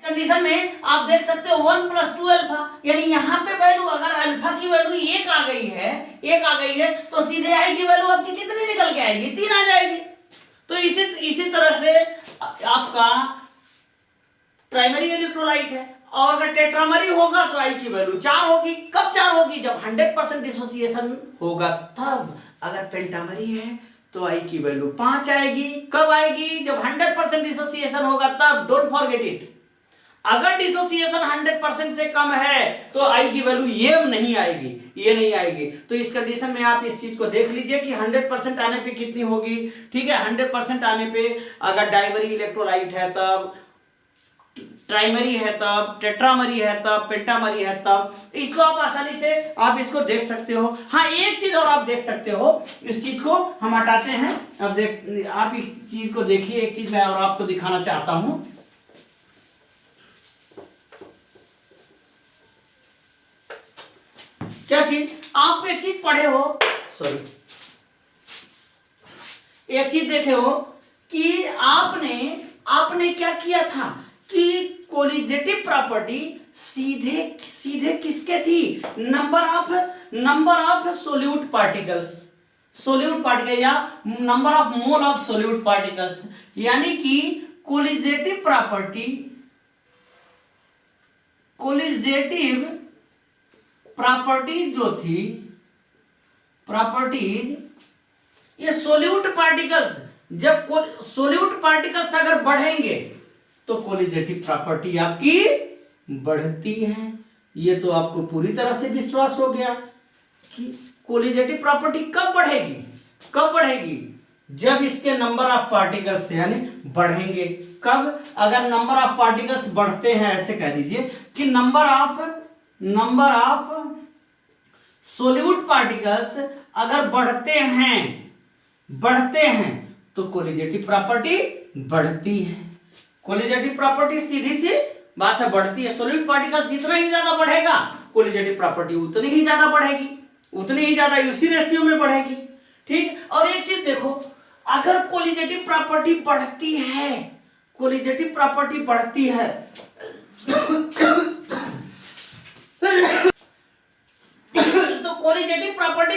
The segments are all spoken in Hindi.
कंडीशन में आप देख सकते हो 1 + 2 अल्फा, यानी यहाँ पे वैल्यू अगर अल्फा की वैल्यू 1 आ गई है तो सीधे आई की वैल्यू आपकी कितनी निकल के आएगी, 3 आ जाएगी। तो इसी तरह से आपका प्राइमरी इलेक्ट्रोलाइट है, और अगर टेट्रामरी होगा तो आई की वैल्यू 4 होगी। कब 4 होगी, जब 100% डिसोसिएशन होगा तब। अगर पेंटामरी है तो आई की वैल्यू 5 आएगी। कब आएगी, जब 100% डिसोसिएशन होगा तब। Don't forget it. अगर डिसोसिएशन 100% से कम है तो आई की वैल्यू ये नहीं आएगी, तो इस कंडीशन में आप इस चीज को देख लीजिए कि 100% आने पे कितनी होगी। ठीक है, 100% आने पे अगर डाइमरी इलेक्ट्रोलाइट है तब, ट्राइमरी है तब, टेट्रामरी है तब, पेंटामरी है तब। इसको आप आसानी से आप इसको देख सकते हो। हाँ, एक चीज और आप देख सकते हो, इस चीज को हम हटाते हैं। अब आप इस चीज को देखिए, एक चीज मैं और आपको दिखाना चाहता हूं। क्या चीज, आप एक चीज पढ़े हो, सॉरी, एक चीज देखे हो कि आपने क्या किया था कि कोलिजेटिव प्रॉपर्टी सीधे किसके थी, नंबर ऑफ सोल्यूट पार्टिकल्स या number of mole of solute particles, यानी कि कोलिजेटिव प्रॉपर्टी जो थी, प्रॉपर्टीज, ये सोल्यूट पार्टिकल्स, जब सोल्यूट पार्टिकल्स अगर बढ़ेंगे तो कोलिजेटिव प्रॉपर्टी आपकी बढ़ती है। ये तो आपको पूरी तरह से विश्वास हो गया कि कोलिजेटिव प्रॉपर्टी कब बढ़ेगी, जब इसके नंबर ऑफ पार्टिकल्स यानी बढ़ेंगे। कब, अगर नंबर ऑफ पार्टिकल्स बढ़ते हैं, ऐसे कह दीजिए कि नंबर ऑफ सोल्यूट पार्टिकल्स अगर बढ़ते हैं तो कोलिजेटिव प्रॉपर्टी बढ़ती है। कोलिजेटिव प्रॉपर्टी सीधी सी बात है, बढ़ती है। सोल्यूट पार्टिकल्स जितना ही ज्यादा बढ़ेगा कोलिजेटिव प्रॉपर्टी उतनी ही ज्यादा बढ़ेगी, उतनी ही ज्यादा उसी रेशियो में बढ़ेगी। ठीक, और एक चीज देखो, अगर कोलिजेटिव प्रॉपर्टी बढ़ती है तो कोलिजेटिव प्रॉपर्टी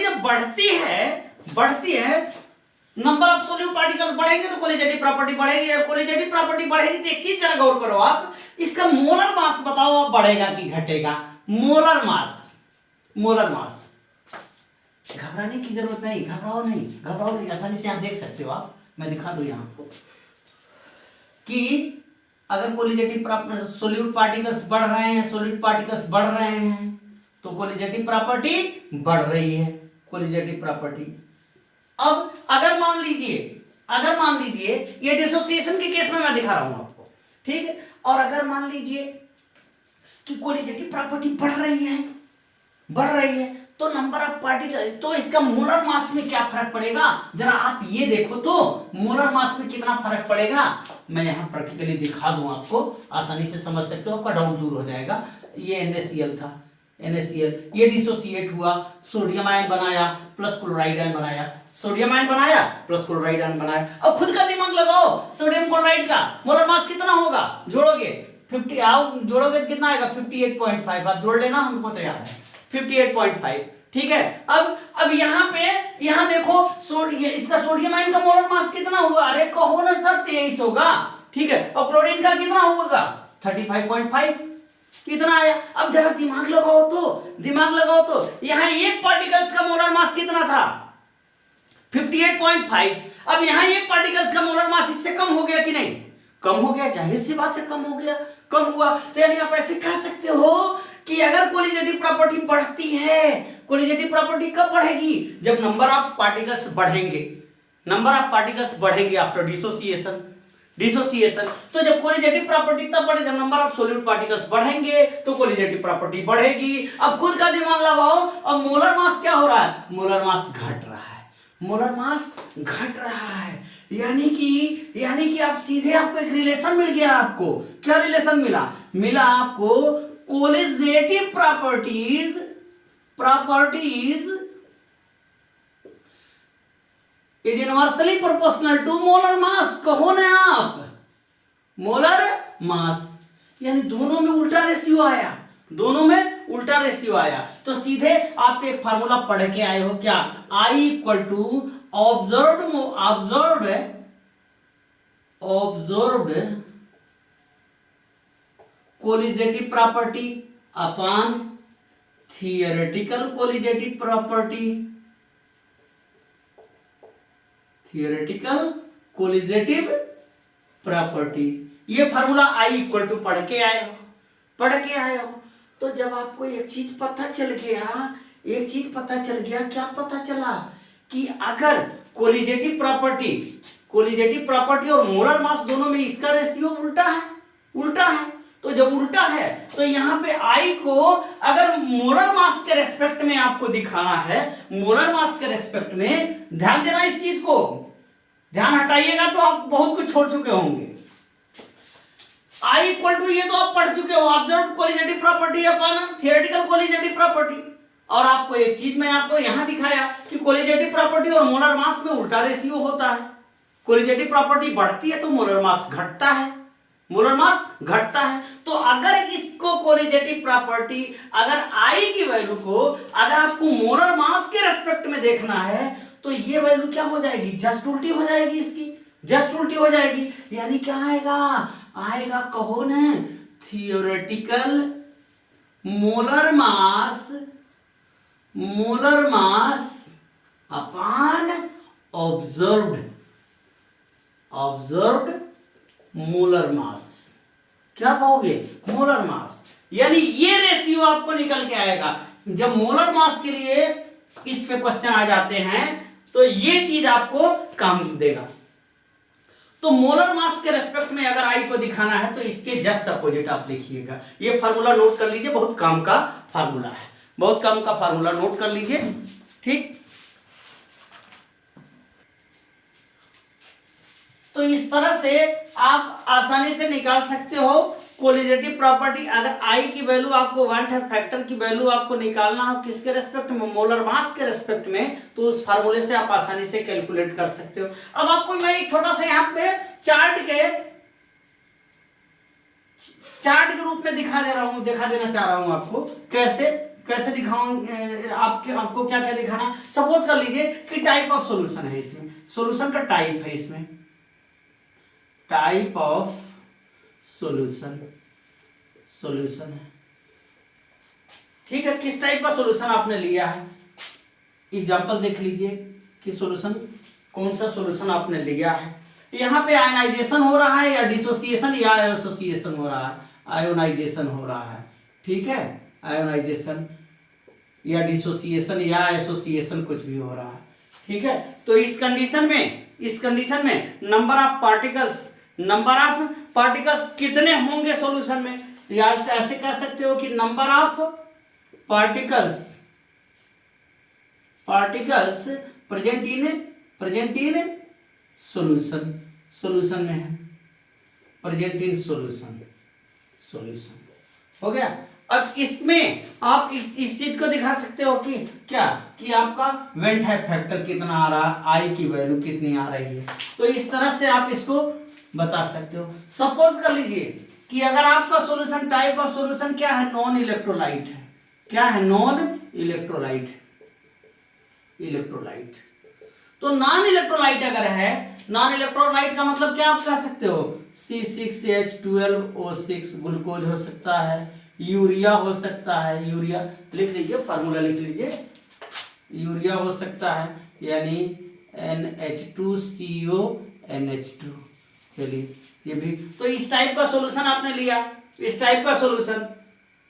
जब बढ़ती है, नंबर ऑफ सोल्यूट पार्टिकल्स बढ़ेंगे तो कोलिजेटिव प्रॉपर्टी बढ़ेगी। कोलिजेटिव प्रॉपर्टी बढ़ेगी तो एक चीज जरा गौर करो आप, इसका मोलर मास बताओ अब बढ़ेगा कि घटेगा। मोलर मास, घबराने की जरूरत नहीं, घबराओ नहीं, आसानी से आप देख सकते हो। आप, मैं दिखा दूं यहां आपको कि अगर कोलिजेटिव सोल्यूट पार्टिकल्स बढ़ रहे हैं तो कोलिजेटिव प्रॉपर्टी बढ़ रही है, कोलिजेटिव प्रॉपर्टी। अब अगर मान लीजिए ये डिसोसिएशन के केस में मैं दिखा रहा हूं आपको, ठीक है, और अगर मान लीजिए कि कोलिजेटिव प्रॉपर्टी बढ़ रही है तो नंबर ऑफ पार्टिकल, तो इसका मोलर मास में क्या फर्क पड़ेगा, जरा आप ये देखो तो मोलर मास में कितना फर्क पड़ेगा। मैं यहां प्रैक्टिकली दिखा दूं आपको, आसानी से समझ सकते हो, आपका डाउट दूर हो जाएगा। ये NaCl था, NaCl, ये डिसोसिएट हुआ, सोडियम आयन बनाया प्लस क्लोराइड आयन बनाया, सोडियम आयन बनाया प्लस क्लोराइड आयन बनाया। अब खुद का दिमाग लगाओ, सोडियम क्लोराइड का मोलर मास कितना होगा, जोड़ोगे 50, आओ जोड़ोगे तो कितना आएगा 58.5, आप जोड़ लेना, हमको तो याद है 58.5। ठीक है, अब यहाँ देखो इसका सोडियम आयन का मोलर मास कितना हुआ, अरे कहो ना सर 23 होगा। ठीक है, और क्लोरीन का कितना होगा 35.5, कितना आया। अब जरा दिमाग लगाओ तो यहाँ एक पार्टिकल्स का मोलर मास कितना था 58.5। अब यहाँ एक पार्टिकल्स का मोलर मास इससे कम हो गया कि नहीं, कम हो गया, जाहिर सी बात है कम हुआ। तो यानी आप ऐसे कह सकते हो कि अगर कोलिजेटिव प्रॉपर्टी बढ़ती है, कोलिजेटिव प्रॉपर्टी कब बढ़ेगी, जब नंबर ऑफ पार्टिकल्स बढ़ेंगे आफ्टर डिसोसिएशन। तो जब कोलिजेटिव प्रॉपर्टी तब बढ़े जब नंबर ऑफ सोल्यूट पार्टिकल्स बढ़ेंगे तो कोलिजेटिव प्रॉपर्टी बढ़ेगी। अब खुद का दिमाग लगाओ, अब मोलर मास क्या हो रहा है, मोलर मास घट रहा है, यानी कि आप सीधे आपको एक रिलेशन मिल गया। आपको क्या रिलेशन मिला आपको, colligative properties is inversely proportional to molar mass. कहो ना आप, मोलर मास, यानी दोनों में उल्टा रेशियो आया, दोनों में उल्टा रेशियो आया। तो सीधे आप एक फार्मूला पढ़ के आए हो क्या, I equal to observed colligative property upon theoretical colligative property, theoretical colligative property. ये फार्मूला I इक्वल टू पढ़ के आए हो। तो जब आपको एक चीज पता चल गया, क्या पता चला कि अगर कोलिजेटिव प्रॉपर्टी और मोलर मास दोनों में इसका रेशियो उल्टा है। तो जब उल्टा है तो यहाँ पे I को अगर मोलर मास के रेस्पेक्ट में आपको दिखाना है, मोलर मास के रेस्पेक्ट में, ध्यान देना इस चीज को, ध्यान हटाइएगा तो आप बहुत कुछ छोड़ चुके होंगे। I इक्वल टू, ये तो आप पढ़ चुके हो, observed colligative property upon theoretical colligative property. और आपको एक चीज मैं आपको यहां दिखाया कि कोलिजेटिव प्रॉपर्टी और मोलर मास में उल्टा रेशियो होता है। कोलिजेटिव प्रॉपर्टी बढ़ती है तो मोलर मास घटता है। तो अगर इसको कोलिजेटिव प्रॉपर्टी, अगर I की वैल्यू को अगर आपको मोलर मास के रेस्पेक्ट में देखना है तो ये वैल्यू क्या हो जाएगी, जस्ट उल्टी हो जाएगी, इसकी जस्ट उल्टी हो जाएगी। यानी क्या आएगा कहो ना, theoretical molar mass upon observed molar mass. क्या कहोगे, मोलर मास। यानी ये रेशियो आपको निकल के आएगा। जब मोलर मास के लिए इस पे क्वेश्चन आ जाते हैं तो ये चीज आपको काम देगा। तो मोलर मास के रेस्पेक्ट में अगर I को दिखाना है तो इसके जस्ट अपोजिट आप लिखिएगा। ये फार्मूला नोट कर लीजिए, बहुत काम का फार्मूला है, नोट कर लीजिए, ठीक। तो इस तरह से आप आसानी से निकाल सकते हो कोलिजेटिव प्रॉपर्टी। अगर I की वैल्यू आपको वन फैक्टर की वैल्यू आपको निकालना हो किसके रेस्पेक्ट में, मोलर मास के रेस्पेक्ट में, तो उस फार्मूले से आप आसानी से कैलकुलेट कर सकते हो। अब आपको मैं एक छोटा सा यहाँ पे चार्ट के रूप में दिखा देना चाह रहा हूं आपको। कैसे दिखाऊं, आपको क्या क्या दिखाना। सपोज कर लीजिए कि टाइप ऑफ सॉल्यूशन है, इसमें सॉल्यूशन का टाइप है, इसमें टाइप ऑफ सॉल्यूशन है, ठीक है। किस टाइप का सॉल्यूशन आपने लिया है, एग्जांपल देख लीजिए कि सॉल्यूशन कौन सा सॉल्यूशन आपने लिया है। यहाँ पे आयनाइजेशन हो रहा है या डिसोसिएशन या एसोसिएशन हो रहा है, आयोनाइजेशन हो रहा है, ठीक है। आयोनाइजेशन या डिसोसिएशन या एसोसिएशन कुछ भी हो रहा है, ठीक है। तो इस कंडीशन में नंबर ऑफ पार्टिकल्स कितने होंगे सॉल्यूशन में, या ऐसे कह सकते हो कि number of particles present in solution में है, प्रेजेंट इन सॉल्यूशन हो गया। अब इसमें आप इस चीज को दिखा सकते हो कि क्या कि आपका वेन टाइप फैक्टर कितना आ रहा है, I की वैल्यू कितनी आ रही है। तो इस तरह से आप इसको बता सकते हो। सपोज कर लीजिए कि अगर आपका सॉल्यूशन, टाइप ऑफ सॉल्यूशन क्या है, नॉन इलेक्ट्रोलाइट है। क्या है, नॉन इलेक्ट्रोलाइट। तो नॉन इलेक्ट्रोलाइट अगर है, नॉन इलेक्ट्रोलाइट का मतलब क्या आप कह सकते हो, C6H12O6 ग्लूकोज हो सकता है, यूरिया हो सकता है, यूरिया लिख लीजिए, फार्मूला लिख लीजिए, यूरिया हो सकता है, यानी NH2CO NH2। चलिए ये भी, तो इस टाइप का सॉल्यूशन आपने लिया, इस टाइप का सॉल्यूशन,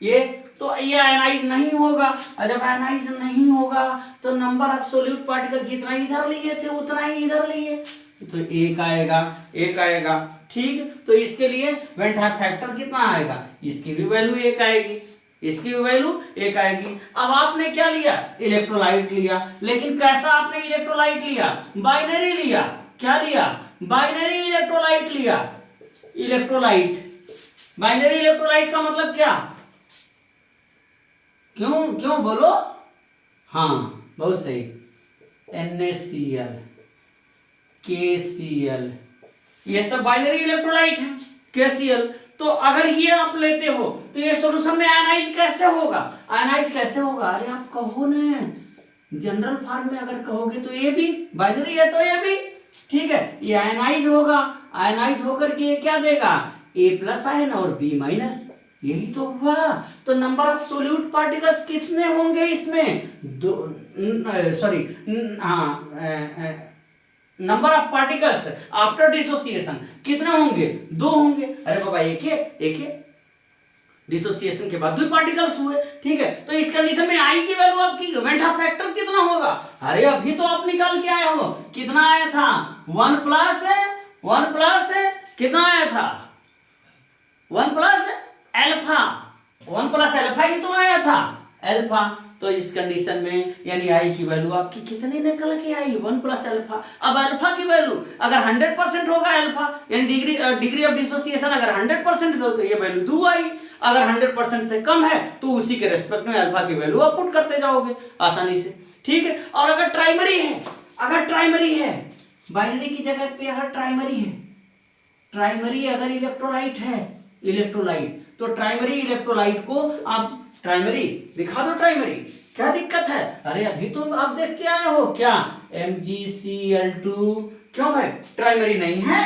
ये तो ये आयनाइज नहीं होगा। और जब आयनाइज नहीं होगा तो नंबर ऑफ सोल्यूट पार्टिकल जितना इधर लिए थे उतना ही इधर लिए, तो एक आएगा, ठीक। तो इसके लिए वेन टाइप फैक्टर कितना आएगा, इसकी भी वैल्यू एक आएगी, अब आपने क्या लिया, इलेक्ट्रोलाइट लिया। लेकिन कैसा आपने इलेक्ट्रोलाइट लिया, बाइनरी लिया। क्या लिया, बाइनरी इलेक्ट्रोलाइट लिया। बाइनरी इलेक्ट्रोलाइट का मतलब क्या, क्यों बोलो, हाँ बहुत सही, NaCl, KCl, ये सब बाइनरी इलेक्ट्रोलाइट है। KCl तो अगर ये आप लेते हो तो ये सॉल्यूशन में आयनाइज कैसे होगा? आयनाइज कैसे होगा? अरे आप कहो ना, जनरल फॉर्म में अगर कहोगे तो ये भी बाइनरी है तो ये भी, ठीक है, ये आयनाइज होगा। आयनाइज होकर के ये क्या देगा? ए प्लस आयन और बी माइनस, यही तो हुआ। तो नंबर ऑफ सोल्यूट पार्टिकल्स कितने होंगे इसमें? दो, sorry, number of particles after dissociation कितने होंगे? 2 होंगे। अरे बाबा एक डिसोसिएशन के बाद 2 पार्टिकल्स हुए, ठीक है। तो इस कंडीशन में आई की वैल्यू आपकी वेंठा फैक्टर कितना होगा? अरे अभी तो आप निकाल के आए हो, कितना आया था? 1 प्लस कितना आया था? 1 प्लस अल्फा, 1 प्लस अल्फा ही तो आया था, अल्फा। तो इस कंडीशन में यानी आई की वैल्यू आपकी कितनी निकल के आई? 1 प्लस अल्फा। अब अल्फा की वैल्यू अगर 100% होगा अल्फा, यानी डिग्री ऑफ डिसोसिएशन अगर 100% तो ये वैल्यू 2 आई। अगर 100% से कम है तो उसी के रेस्पेक्ट में अल्फा की वैल्यू आप पुट करते जाओगे आसानी से, ठीक है। और अगर ट्राइमरी है, बाइनरी की जगह पे अगर ट्राइमरी अगर इलेक्ट्रोलाइट है, तो ट्राइमरी इलेक्ट्रोलाइट को आप ट्राइमरी दिखा दो। ट्राइमरी क्या दिक्कत है? अरे अभी तो आप देख के आए हो क्या? MgCl2, क्यों भाई ट्राइमरी नहीं है?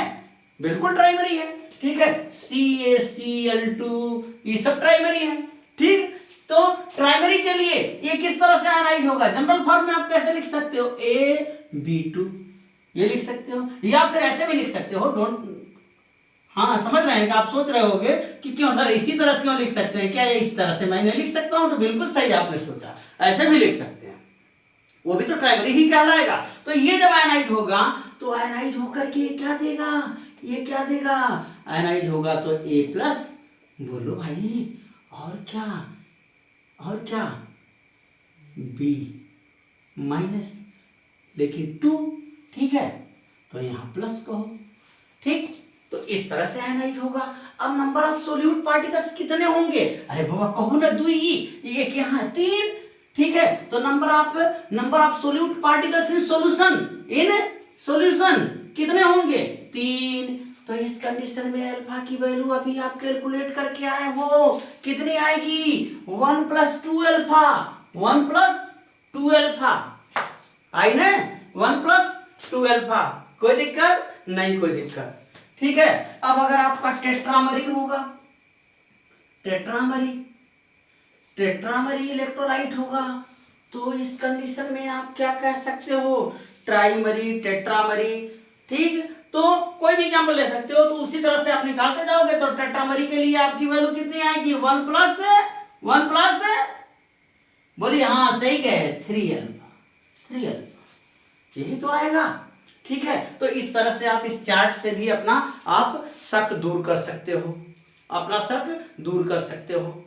बिल्कुल ट्राइमरी है, ठीक है। CaCl2 ये सब ट्राइमरी है, ठीक। तो ट्राइमरी के लिए ये किस तरह से आयनाइज होगा? जनरल फॉर्म में आप कैसे लिख सकते हो? AB2 ये लिख सकते हो, या फिर ऐसे भी लिख सकते हो। डोंट, हाँ समझ रहे हैं कि आप सोच रहे होगे कि क्यों सर इसी तरह से क्यों लिख सकते हैं, क्या ये इस तरह से मैं नहीं लिख सकता हूं? तो बिल्कुल सही आपने सोचा, ऐसे भी लिख सकते हैं, वो भी तो ट्राइमरी ही कहलाएगा। तो ये जब आयनाइज होगा तो आयनाइज होकर के क्या देगा? ये क्या देगा? आयनाइज होगा तो A+, बोलो भाई, और क्या B-, लेकिन 2, ठीक है, तो यहां प्लस कहो, ठीक। तो इस तरह से आयनाइज होगा। अब नंबर ऑफ सोल्यूट पार्टिकल्स कितने होंगे? अरे बाबा कहो ना 2 ही, एक यहां 3, ठीक है। तो number of solute particles in solution कितने होंगे? 3। तो इस कंडीशन में अल्फा की वैल्यू अभी आप कैलकुलेट करके आए हो, कितनी आएगी? 1 + 2 अल्फा, 1 + 2 अल्फा आई ना, 1 + 2 अल्फा। कोई दिक्कत नहीं? कोई दिक्कत, ठीक है। अब अगर आपका टेट्रामरी होगा, टेट्रामरी इलेक्ट्रोलाइट होगा, तो इस कंडीशन में आप क्या कह सकते हो? ट्राइमरी, टेट्रामरी, ठीक। तो कोई भी एग्जांपल ले सकते हो, तो उसी तरह से आप निकालते जाओगे। तो टेट्रामरी के लिए आपकी वैल्यू कितनी आएगी? 1 प्लस बोलिए, हाँ सही कहे, 3 अल्फा, यही तो आएगा, ठीक है। तो इस तरह से आप इस चार्ट से भी अपना आप शक दूर कर सकते हो, अपना शक दूर कर सकते हो।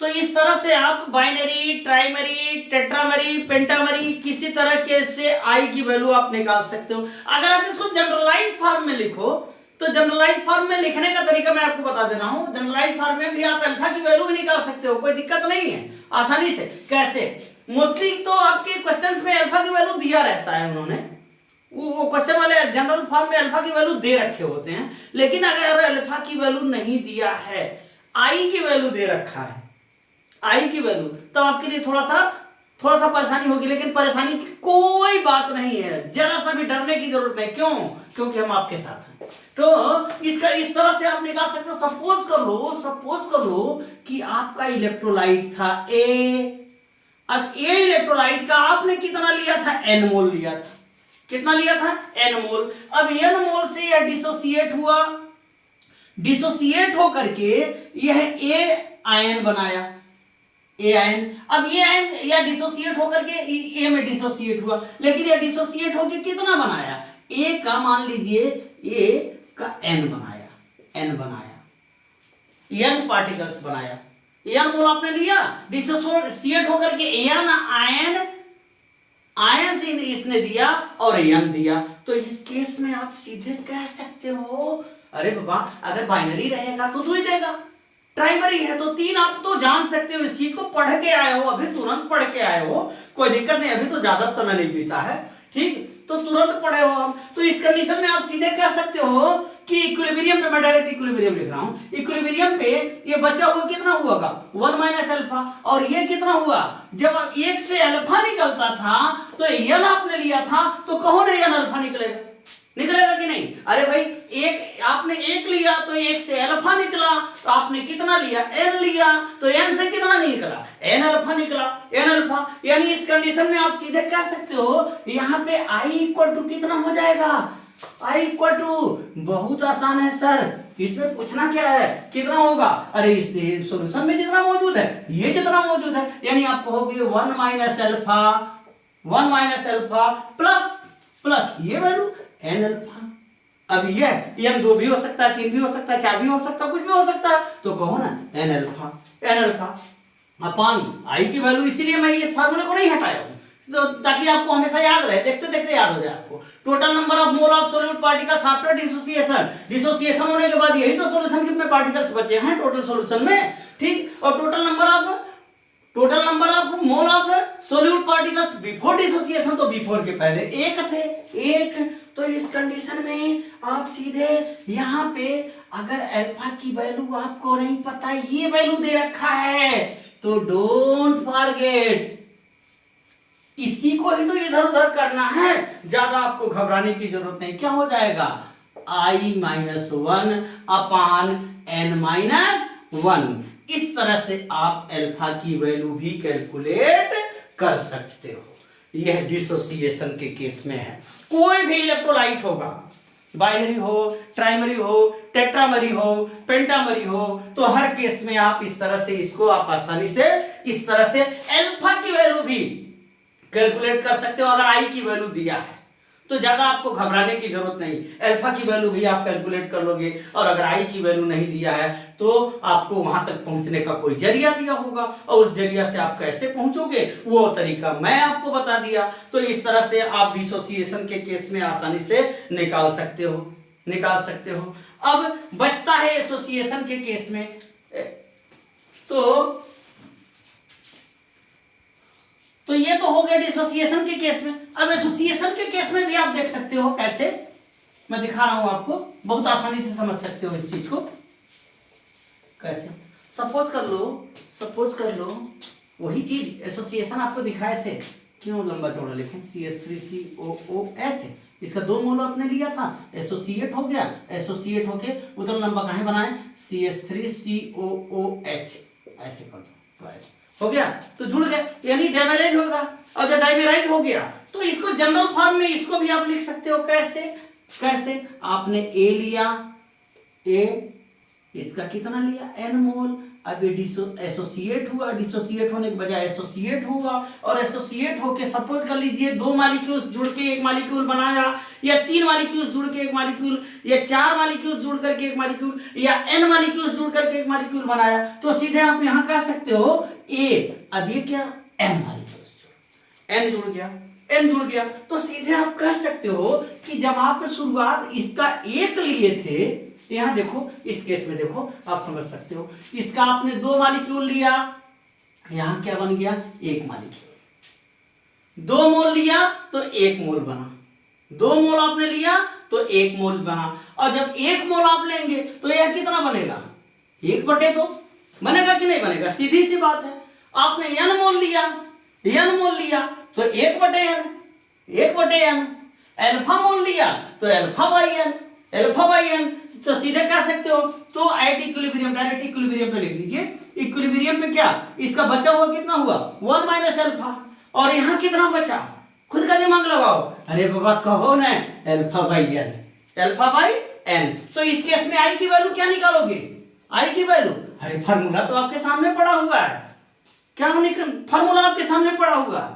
तो इस तरह से आप बाइनरी, ट्राइमरी, टेट्रामरी, पेंटामरी किसी तरह के से आई की वैल्यू आप निकाल सकते हो। अगर आप इसको जनरलाइज फॉर्म में लिखो तो जनरलाइज फॉर्म में लिखने का तरीका मैं आपको बता दे रहा हूं। जनरलाइज फॉर्म में भी आप अल्फा की वैल्यू भी निकाल सकते हो, कोई दिक्कत नहीं है, आसानी से। कैसे? मोस्टली तो आपके क्वेश्चंस में अल्फा की वैल्यू दिया रहता है, उन्होंने वो क्वेश्चन वाले जनरल फॉर्म में अल्फा की वैल्यू दे रखे होते हैं। लेकिन अगर अल्फा की वैल्यू नहीं दिया है, आई की वैल्यू दे रखा है, आई की वैल्यू, तब आपके लिए थोड़ा सा परेशानी होगी। लेकिन परेशानी की कोई बात नहीं है, जरा सा भी डरने की जरूरत नहीं। क्यों? क्योंकि हम आपके साथ हैं। तो इसका इस तरह से आप निकाल सकते हो। सपोज कर लो कि आपका इलेक्ट्रोलाइट था ए। अब ए इलेक्ट्रोलाइट का आपने कितना लिया था? n मोल लिया था। कितना लिया था? n मोल। अब n मोल से यह डिसोसिएट हुआ, डिसोसिएट होकर के यह ए आयन बनाया, ए आयन। अब ये आयन या डिसोसिएट होकर के ए में डिसोसिएट हुआ, लेकिन यह डिसोसिएट होकर कितना बनाया? ए का मान लीजिए ए का n बनाया, n पार्टिकल्स बनाया, n मोल आपने लिया, डिसोसिएट होकर के n आयन से इसने दिया और n दिया। तो इस केस में आप सीधे कह सकते हो, अरे बाबा अगर बाइनरी रहेगा तो 2 ही देगा, प्राइमरी है तो 3। आप तो जान सकते हो, इस चीज को पढ़ के आए हो, अभी तुरंत पढ़ के आए हो, कोई दिक्कत नहीं, अभी तो ज्यादा समय नहीं बीता है, ठीक। तो तुरंत पढ़े हो आप। तो इस कंडीशन में आप सीधे कह सकते हो कि इक्विलिब्रियम पे, मैं डायरेक्ट इक्विलिब्रियम लिख रहा हूं, इक्विलिब्रियम पे ये बचा हुआ कितना हुआ का 1 माइनस अल्फा, और ये कितना हुआ, जब 1 से अल्फा निकलता था तो एन आपने लिया था, तो कहो ना एन अल्फा निकलेगा, निकलेगा कि नहीं? अरे भाई एक आपने 1 लिया तो 1 से अल्फा निकला, तो आपने कितना लिया, n लिया, तो n से कितना नहीं निकला, n अल्फा निकला, n अल्फा। यानी इस कंडीशन में आप सीधे कह सकते हो यहाँ पे i इक्वल टू कितना हो जाएगा, i इक्वल टू, बहुत आसान है सर, इसमें पूछना क्या है, कितना होगा, अरे इस सॉल्यूशन में जितना मौजूद है ये जितना मौजूद है, यानी आप कहोगे 1 minus alpha, 1 minus alpha plus ये वैल्यू n अल्फा। अब ये n 2 भी हो सकता है, 3 भी हो सकता है, 4 भी हो सकता है, कुछ भी हो सकता है, तो कहो ना n अल्फा अपॉन i की वैल्यू। इसीलिए मैं इस फार्मूले को नहीं हटाया हूं, तो ताकि आपको हमेशा याद रहे, देखते देखते याद हो जाए आपको। Total number of mole of solute particles after dissociation, dissociation होने के बाद यही तो सॉल्यूशन कितने पार्टिकल्स बचे हैं टोटल सॉल्यूशन में, ठीक। और total number of mole of solute particles before dissociation, तो बिफोर के पहले 1 थे, 1। तो इस कंडीशन में आप सीधे यहाँ पे अगर अल्फा की वैल्यू आपको नहीं पता, ये वैल्यू दे रखा है, तो डोंट फॉरगेट, इसी को ही तो इधर उधर करना है, ज्यादा आपको घबराने की जरूरत नहीं। क्या हो जाएगा, i minus 1 upon n minus 1। इस तरह से आप अल्फा की वैल्यू भी कैलकुलेट कर सकते हो। यह डिसोसिएशन के केस में है। कोई भी इलेक्ट्रोलाइट होगा, बाइनरी हो, ट्राइमरी हो, टेट्रामरी हो, पेंटामरी हो, तो हर केस में आप इस तरह से इसको आप आसानी से इस तरह से अल्फा की वैल्यू भी कैलकुलेट कर सकते हो। अगर आई की वैल्यू दिया है तो ज्यादा आपको घबराने की जरूरत नहीं, अल्फा की वैल्यू भी आप कैलकुलेट कर लोगे। और अगर आई की वैल्यू नहीं दिया है तो आपको वहां तक पहुंचने का कोई जरिया दिया होगा, और उस जरिया से आप कैसे पहुंचोगे वो तरीका मैं आपको बता दिया। तो इस तरह से आप डिसोसिएशन के केस में आसानी से निकाल सकते हो। अब बचता है एसोसिएशन के केस में, तो ये तो हो गया डिसोसिएशन के केस में। अब एसोसिएशन के केस में भी आप देख सकते हो कैसे, मैं दिखा रहा हूं आपको, बहुत आसानी से समझ सकते हो इस चीज को कैसे। सपोज कर लो वही चीज एसोसिएशन आपको दिखाए थे, क्यों लंबा चौड़ा लिखें, CH3COOH, इसका 2 मोल आपने लिया था, एसोसिएट हो गया, एसोसिएट होके उधर लंबा कहां बनाए, CH3COOH, ऐसे कर दो, ऐसे हो गया, तो जुड़ गए, यानी डाइमेराइज होगा। और जब डाइमेराइज हो गया तो इसको जनरल फॉर्म में इसको भी आप लिख सकते हो, कैसे आपने A लिया, A इसका कितना लिया, n मोल। अब ये एसोसिएट हुआ, डिसोसिएट होने के बजाय एसोसिएट हुआ, और एसोसिएट होके सपोज कर लीजिए 2 मॉलिक्यूल्स जुड़ के एक मॉलिक्यूल बनाया, या 3 मॉलिक्यूल्स जुड़ के एक मॉलिक्यूल, या 4 मॉलिक्यूल्स जुड़ करके एक मॉलिक्यूल, या n मॉलिक्यूल्स जुड़ करके एक मॉलिक्यूल बनाया, तो सीधे आप यहां कह सकते हो A, अब ये क्या, n मॉलिक्यूल्स n जुड़ गया, तो सीधे आप कह सकते हो कि जब आप शुरुआत इसका 1 लिए थे, यहां देखो, इस केस में देखो, आप समझ सकते हो, इसका आपने 2 मॉलिक्यूल लिया, यहां क्या बन गया, 1 मॉलिक्यूल, 2 मोल लिया तो 1 मोल बना, 2 मोल आपने लिया तो 1 मोल बना। और जब 1 मोल आप लेंगे तो यह कितना बनेगा, 1/2 बनेगा कि नहीं बनेगा, सीधी सी बात है। आपने n मोल लिया तो 1/n, अल्फा मोल लिया तो अल्फा बाई n, तो सीधे कह सकते हो। तो एट इक्विलिब्रियम, डायरेक्ट इक्विलिब्रियम पे लिख दीजिए, इक्विलिब्रियम पे क्या, इसका बचा हुआ कितना हुआ, 1 माइनस अल्फा, और यहां कितना बचा, खुद का दिमाग लगाओ, अरे बाबा कहो ना, अल्फा बाई n। तो इस केस में आई की वैल्यू क्या निकालोगे, आई की वैल्यू, अरे फार्मूला तो आपके सामने पड़ा हुआ है, क्या फार्मूला आपके सामने पड़ा हुआ है,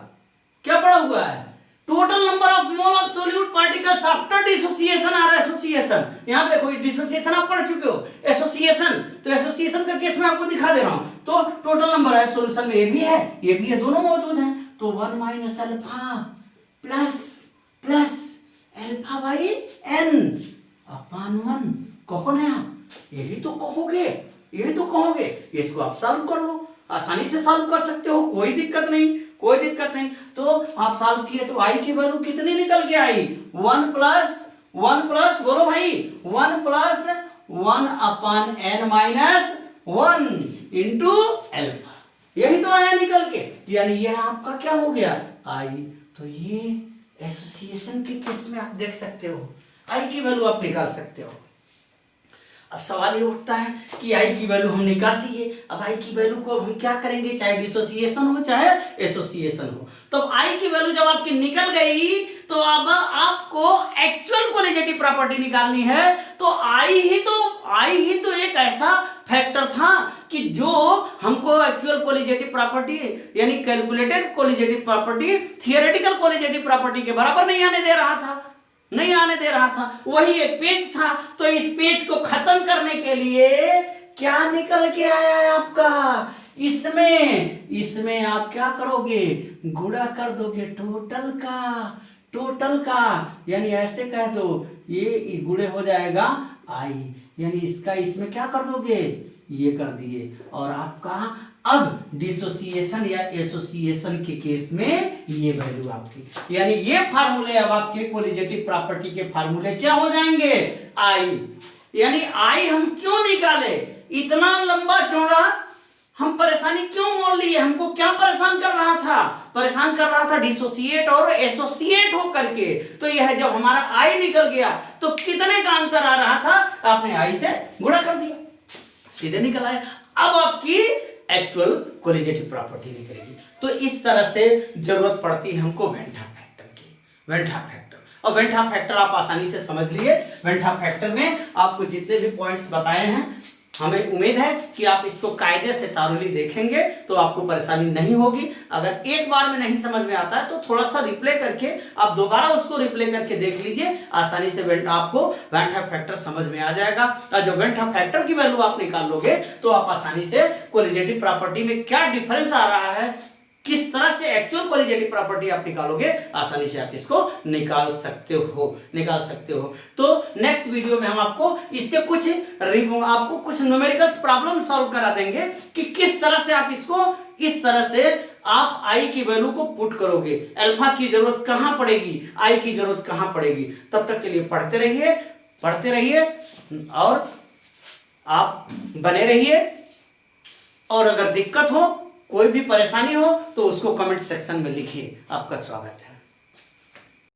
क्या पड़ा हुआ है, total number of mole of solute particles after dissociation और एसोसिएशन। यहां देखो डिसोसिएशन आप पढ़ चुके हो, एसोसिएशन, तो एसोसिएशन का केस में आपको दिखा दे रहा हूं। तो टोटल नंबर है, सॉल्यूशन में ये भी है, दोनों मौजूद हैं, तो 1 minus alpha plus alpha by n अपान 1, कहो ना आप, यही तो कहोगे, इसको आप सॉल्व कर लो, आसानी से सॉल्व कर सकते हो, कोई दिक्कत नहीं, कोई दिक्कत नहीं। तो आप सॉल्व किए तो आई की वैल्यू कितनी निकल के आई, 1 प्लस बोलो भाई 1 plus 1 upon n minus 1 into alpha, यही तो आया निकल के, यानी यह आपका क्या हो गया आई। तो ये एसोसिएशन के केस में आप देख सकते हो आई की वैल्यू आप निकाल सकते हो। अब सवाल ये उठता है कि आई की वैल्यू हम निकाल लिए, अब आई की वैल्यू को हम क्या करेंगे, चाहे डिसोसिएशन हो चाहे एसोसिएशन हो। तो अब आई की वैल्यू जब आपकी निकल गई तो अब आपको एक्चुअल कोलिगेटिव प्रॉपर्टी निकालनी है। तो आई ही तो एक ऐसा फैक्टर था कि जो हमको एक्चुअल कोलिगेटिव प्रॉपर्टी यानी calculated colligative property theoretical colligative property के बराबर नहीं आने दे रहा था, वही एक पेज था। तो इस पेज को खत्म करने के लिए क्या निकल के आया है आपका, इसमें आप क्या करोगे, गुणा कर दोगे टोटल का, यानी ऐसे कह दो ये गुणे हो जाएगा आई, यानी इसका इसमें क्या कर दोगे, ये कर दिए। और आपका अब डिसोसिएशन या एसोसिएशन के केस में ये वैल्यू आपकी, यानी ये फार्मूले अब आपके कोलिगेटिव प्रॉपर्टी के फार्मूले क्या हो जाएंगे, आई। यानी आई हम क्यों निकाले, इतना लंबा चौड़ा हम परेशानी क्यों मोल लिए, हमको क्या परेशान कर रहा था डिसोसिएट और एसोसिएट हो करके। तो यह जब हमारा आई निकल गया तो कितने का अंतर आ रहा था, आपने आई से गुणा कर दिया, सीधे निकल आया। अब आपकी एक्चुअल कोलिगेटिव प्रॉपर्टी निकलेगी। तो इस तरह से जरूरत पड़ती है हमको वेन ठा फैक्टर की, वेन ठा फैक्टर। और वेन ठा फैक्टर आप आसानी से समझ लिए। वेन ठा फैक्टर में आपको जितने भी पॉइंट्स बताए हैं, हमें उम्मीद है कि आप इसको कायदे से तारुली देखेंगे तो आपको परेशानी नहीं होगी। अगर एक बार में नहीं समझ में आता है तो थोड़ा सा रिप्ले करके आप दोबारा उसको रिप्ले करके देख लीजिए, आसानी से आपको वेन ठा फैक्टर समझ में आ जाएगा। और जब वेन ठा फैक्टर की वैल्यू आप निकाल लोगे तो आप आसानी से कोलिगेटिव प्रॉपर्टी में क्या डिफरेंस आ रहा है, किस तरह से एक्चुअल कोलिगेटिव प्रॉपर्टी आप निकालोगे, आसानी से आप इसको निकाल सकते हो। तो नेक्स्ट वीडियो में हम आपको इसके कुछ न्यूमेरिकल्स प्रॉब्लम सॉल्व करा देंगे कि किस तरह से आप इसको इस तरह से आप आई की वैल्यू को पुट करोगे, अल्फा की जरूरत कहां पड़ेगी, आई की जरूरत कहां पड़ेगी। तब तक के लिए पढ़ते रहिए और आप बने रहिए। और अगर दिक्कत हो, कोई भी परेशानी हो तो उसको कमेंट सेक्शन में लिखिए। आपका स्वागत है।